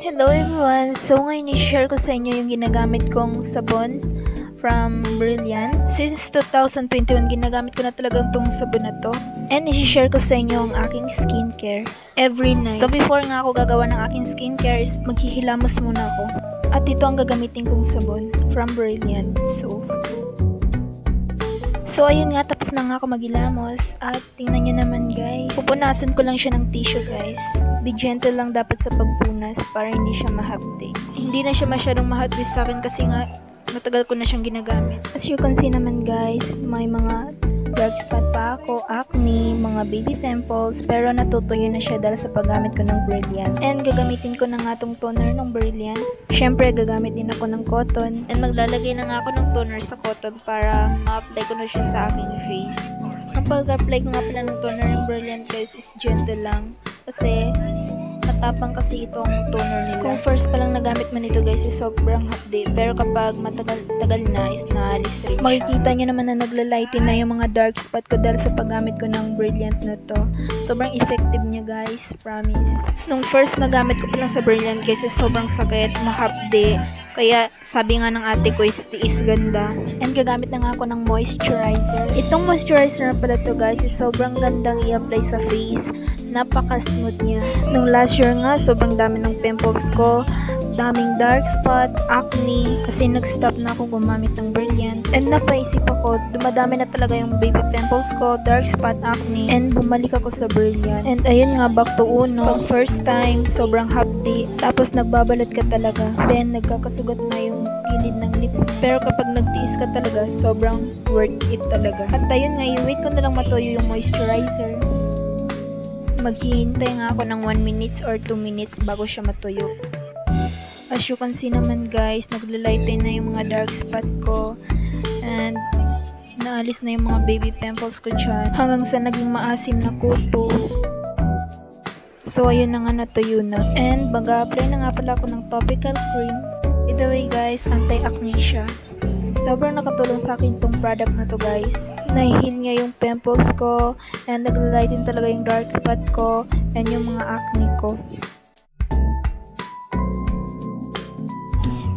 Hello everyone! So ngayon i-share ko sa inyo yung ginagamit kong sabon from Brilliant. Since 2021 ginagamit ko na talagang tong sabon na to. And i-share ko sa inyo ang aking skincare every night. So before nga ako gagawa ng aking skincare is maghihilamos muna ako. At ito ang gagamitin kong sabon from Brilliant. So ayun nga, tapos na nga ako maghilamos. At tingnan nyo naman guys, pupunasan ko lang siya ng tissue guys. Be gentle lang dapat sa pagpunas para hindi siya mahapdi. Hindi na siya masyadong mahapdi sa akin kasi nga matagal ko na siyang ginagamit. As you can see naman guys, may mga dark spot pa ako, acne, mga baby pimples, pero natutuyo na siya dahil sa paggamit ko ng Brilliant. And gagamitin ko na nga tong toner ng Brilliant. Syempre gagamit din ako ng cotton. And maglalagay na nga ako ng toner sa cotton para ma-apply ko na siya sa aking face. Ang pag-apply ko nga pala ng toner ng Brilliant guys is gentle lang. Kasi matapang kasi itong toner nila. Kung first pa lang nagamit man ito guys is sobrang hapdi. Pero kapag matagal na is naalis rin siya. Makikita nyo naman na naglalighten na yung mga dark spot ko dahil sa paggamit ko ng Brilliant na to. Sobrang effective niya guys, promise. Nung first nagamit ko pa lang sa Brilliant guys is sobrang sakit, mahapdi. Kaya sabi nga ng ate ko is tiis ganda. And gagamit na nga ako ng moisturizer. Itong moisturizer na pala to guys is sobrang gandang i-apply sa face. Napaka-smooth niya. Nung last year nga, sobrang dami ng pimples ko. Daming dark spot, acne. Kasi nag-stop na ako gumamit ng Brilliant. And napaisip ako, dumadami na talaga yung baby pimples ko, dark spot, acne. And bumalik ako sa Brilliant. And ayun nga, back to uno. Pag first time, sobrang hapdi. Tapos nagbabalot ka talaga. Then nagkakasugat na yung gilid ng lips mo. Pero kapag nagtiis ka talaga, sobrang worth it talaga. At ayun nga, i-wait ko na lang matuyo yung moisturizer. Maghihintay nga ako ng 1 minutes or 2 minutes bago siya matuyo. As you can see naman guys, naglalighten na yung mga dark spot ko. And naalis na yung mga baby pimples ko dyan. Hanggang sa naging maasim na kuto. So ayun na nga, natuyo na. And mag-apply na nga pala ako ng topical cream. By the way guys, anti-acne siya. Sobrang nakatulong sa akin tong product na to guys. Nahihil niya yung pimples ko and naglalighten talaga yung dark spot ko and yung mga acne ko.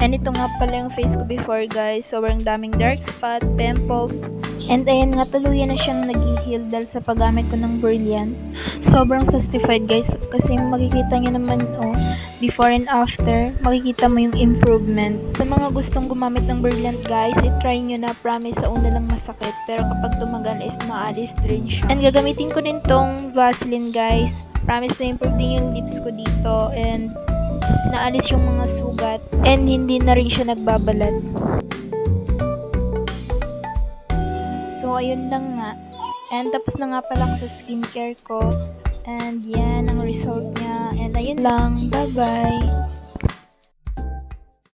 And ito nga pala yung face ko before guys. Sobrang daming dark spot, pimples. And ayan nga, tuluyan na siyang nag-heal dahil sa paggamit ko ng Brilliant. Sobrang satisfied guys. Kasi makikita nyo naman before and after, makikita mo yung improvement. Sa mga gustong gumamit ng Brilliant guys, i-try nyo na, promise sa una lang masakit. Pero kapag tumagal is maalis rin siya. And gagamitin ko din tong Vaseline guys. Promise na improve din yung lips ko dito. And naalis yung mga sugat. And hindi na rin siya nagbabalat. So, ayun lang nga. And tapos na nga pala ako sa skincare ko. And yan ang result niya. And ayun lang. Bye-bye!